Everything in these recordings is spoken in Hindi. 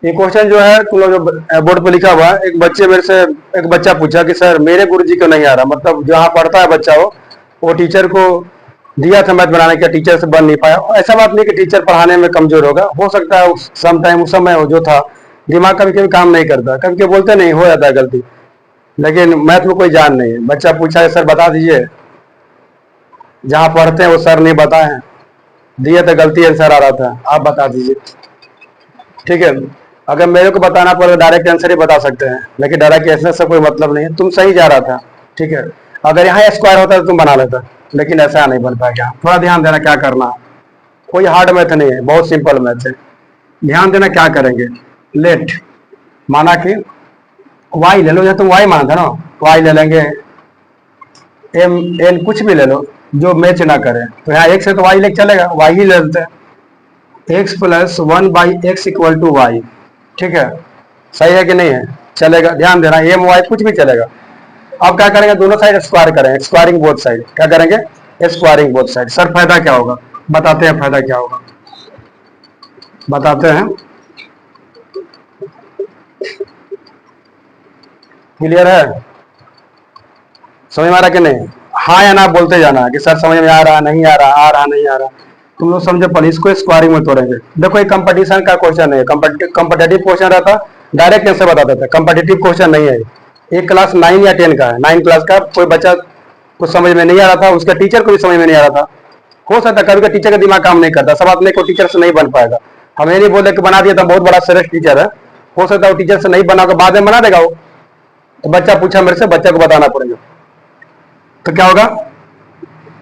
ये क्वेश्चन जो है तुम लोग जो बोर्ड पर लिखा हुआ है, एक बच्चे मेरे से एक बच्चा पूछा कि सर मेरे गुरुजी को नहीं आ रहा, मतलब जहाँ पढ़ता है बच्चा वो टीचर को दिया था मैथ बनाने का, टीचर से बन नहीं पाया। ऐसा बात नहीं कि टीचर पढ़ाने में कमजोर होगा, हो सकता है उस सम टाइम उस समय जो था दिमाग कभी कभी काम नहीं करता, कभी कभी बोलते नहीं हो जाता है गलती, लेकिन मैथ में कोई जान नहीं है। बच्चा पूछा है सर बता दीजिए, जहाँ पढ़ते हैं वो सर नहीं बताए हैं, दिए तो गलती आंसर आ रहा था, आप बता दीजिए। ठीक है, अगर मेरे को बताना पड़े डायरेक्ट आंसर ही बता सकते हैं, लेकिन डायरेक्ट आंसर से कोई मतलब नहीं है। तुम सही जा रहा था, ठीक है, अगर यहाँ स्क्वायर होता तो तुम बना लेता, लेकिन ऐसा नहीं बन पाएगा। थोड़ा ध्यान देना क्या करना, कोई हार्ड मैथ नहीं है, बहुत सिंपल मैथ है। ध्यान देना क्या करेंगे, लेट माना कि वाई ले लो, या तुम वाई मानते ना, वाई ले लेंगे, एम एन कुछ भी ले लो जो मैच ना करे, तो यहाँ एक से तो वाई लेके चलेगा, वाई ही ले लेते हैं। X plus 1/x equal to Y, ठीक है, सही है कि नहीं है, चलेगा। ध्यान देना एम वाई कुछ भी चलेगा। अब क्या करेंगे, दोनों साइड स्क्वायर करेंगे, स्क्वायरिंग बोथ साइड। क्या करेंगे, स्क्वायरिंग बोथ साइड। सर फायदा क्या होगा, बताते हैं फायदा क्या होगा, बताते हैं। क्लियर है, समझ में आ रहा कि नहीं, हाँ या ना बोलते जाना कि सर समझ में आ रहा नहीं आ रहा, आ रहा नहीं आ रहा। तुम लोग समझो, पर इसको स्क्वायरिंग में तोड़ेंगे। देखो ये कंपटीशन का क्वेश्चन है, कंपटीटिव क्वेश्चन रहता डायरेक्ट आंसर बता देता, कंपटीटिव क्वेश्चन नहीं है। एक क्लास 9 या 10 का है, 9 क्लास का कोई बच्चा कुछ समझ में नहीं आ रहा था, उसका टीचर को भी समझ में नहीं आ रहा था। हो सकता है कभी टीचर का दिमाग काम नहीं करता, सब अपने को टीचर से नहीं बन पाएगा। हम ये नहीं बोले कि बना दिया था बहुत बड़ा श्रेष्ठ टीचर है, हो सकता है वो टीचर से नहीं बना के बाद में बना देगा वो। तो बच्चा पूछा मेरे से, बच्चा को बताना पड़ेगा। तो क्या होगा,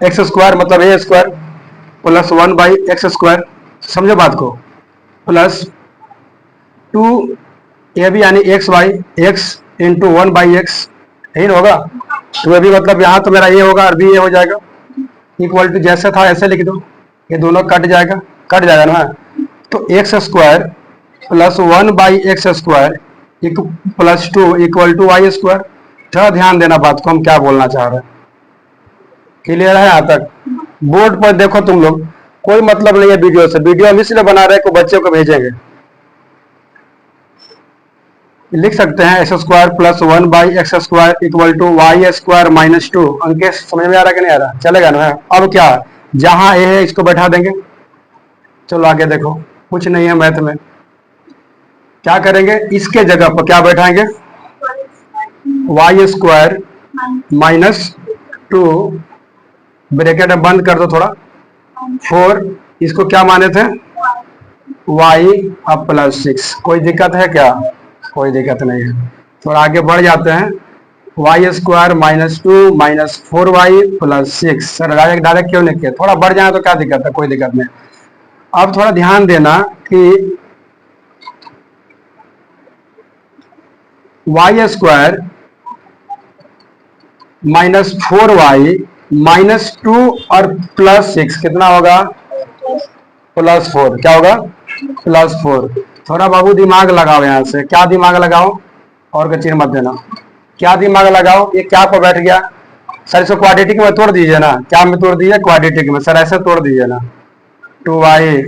एक्स स्क्वायर मतलब ए स्क्वायर प्लस 1/x स्क्वायर, समझो बात को, प्लस 2ab यानी x by x into 1/x, यही ना होगा। तो अभी मतलब यहाँ तो मेरा ए होगा और बी ए हो जाएगा, इक्वल टू जैसे था ऐसे लिख दो, ये दोनों कट जाएगा ना। तो X square plus 1/x square plus 2 equal to Y square. थोड़ा ध्यान देना बात को, हम क्या बोलना चाह रहे हैं, क्लियर है यहाँ तक। बोर्ड पर देखो तुम लोग, कोई मतलब नहीं है वीडियो से, वीडियो हम इसलिए बना रहे हैं को बच्चों को भेजेंगे। लिख सकते हैं X square plus 1/x square equal to Y square minus 2। Ankesh समझ में आ रहा कि नहीं आ रहा, चलेगा ना। अब क्या, जहां ए है इसको बैठा देंगे। चलो आगे देखो, कुछ नहीं है मैथ में, क्या करेंगे, इसके जगह पर क्या बैठाएंगे, वाई स्क्वायर माइनस 2, ब्रैकेट बंद कर दो थोड़ा, 4, इसको क्या माने थे, y अब प्लस 6। कोई दिक्कत है क्या, कोई दिक्कत नहीं है। थोड़ा आगे बढ़ जाते हैं, Y square minus 2 minus 4y plus 6। Sir direct क्यों नहीं किया, थोड़ा बढ़ जाए तो क्या दिक्कत है, कोई दिक्कत नहीं। अब थोड़ा ध्यान देना कि Y square minus 4y minus 2 और प्लस 6 कितना होगा, प्लस 4। क्या होगा, प्लस 4। थोड़ा बाबू दिमाग लगाओ यहाँ से, क्या दिमाग लगाओ, और का चिन्ह मत देना, क्या दिमाग लगाओ। ये क्या पर बैठ गया, सर इसको क्वाड्रेटिक में तोड़ दीजिए ना, क्या में तोड़ दीजिए, क्वाड्रेटिक में। सर ऐसे तोड़ दीजिए ना, 2y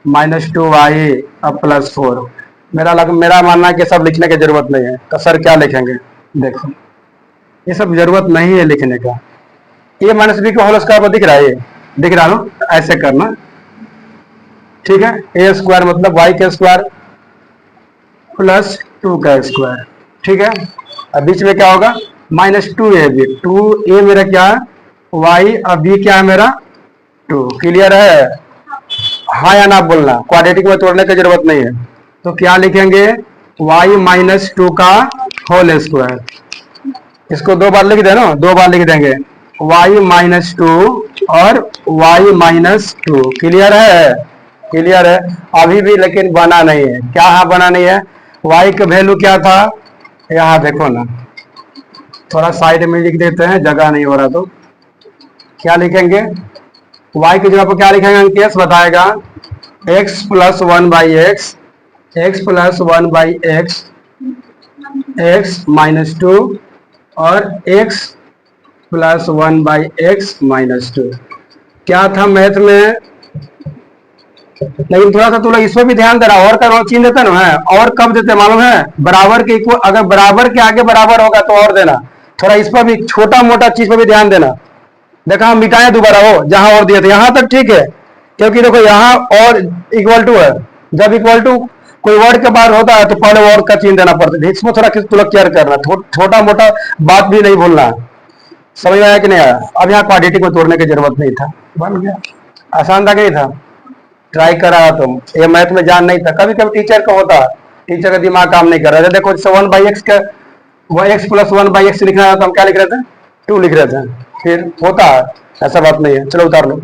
माइनस 2y अब प्लस 4। मेरा मानना है कि सब लिखने की जरूरत नहीं है। तो सर क्या लिखेंगे, देखो ये सब जरूरत नहीं है लिखने का। ए माइनस बी का होल स्क्वायर पर दिख रहा है, ये दिख रहा है, ऐसे करना, ठीक है। ए स्क्वायर मतलब वाई का स्क्वायर प्लस 2 का स्क्वायर, ठीक है। अब बीच में क्या होगा, माइनस 2ab, 2a मेरा क्या है, वाई, अब बी क्या है मेरा 2। क्लियर है, हाँ या ना बोलना, क्वाड्रेटिक में तोड़ने की जरूरत नहीं है। तो क्या लिखेंगे, y माइनस 2 का होल स्क्वायर। इसको 2 बार लिख दे ना, 2 बार लिख देंगे, y माइनस 2 और y माइनस 2। क्लियर है, क्लियर है। अभी भी लेकिन बना नहीं है, क्या हाँ बना नहीं है, y का वैल्यू क्या था, यहाँ देखो ना, थोड़ा साइड में लिख देते हैं, जगह नहीं हो रहा तो क्या लिखेंगे, y की जगह पर क्या लिखेंगे, अंकेश बताएगा, x plus 1/x, x plus 1/x, x minus 2 और x प्लस 1/x माइनस 2। क्या था मैथ में, लेकिन थोड़ा सा तू लोग इसमें भी ध्यान देना, और का चिन्ह देता ना है, और कब देते मालूम है, बराबर के इक्वल, अगर बराबर के आगे बराबर होगा तो और देना। थोड़ा इस पर भी छोटा मोटा चीज पर भी ध्यान देना। देखा हम मिटाए दोबारा हो जहां और दिए थे, यहां तक ठीक है, क्योंकि देखो यहाँ और इक्वल टू है, जब इक्वल टू कोई वर्ड के बाहर होता है तो पहले वर्ड का चिन्ह देना पड़ता है, इसमें थोड़ा तू लोग केयर करना, छोटा मोटा बात भी नहीं भूलना। समझ में आया कि नहीं आया? अब यहाँ क्वाड्रेटिक को तोड़ने की जरूरत नहीं था, बन गया, आसान था कि नहीं था? ट्राई करा तुम, ये मैथ में जान नहीं था, कभी कभी टीचर का होता, टीचर का दिमाग काम नहीं कर रहा था। देखो जैसे 1/x का, x प्लस 1/x लिखना है तो हम क्या लिख रहे थे, 2 लिख रहे थे, फिर होता है, ऐसा बात नहीं है। चलो उतार लो।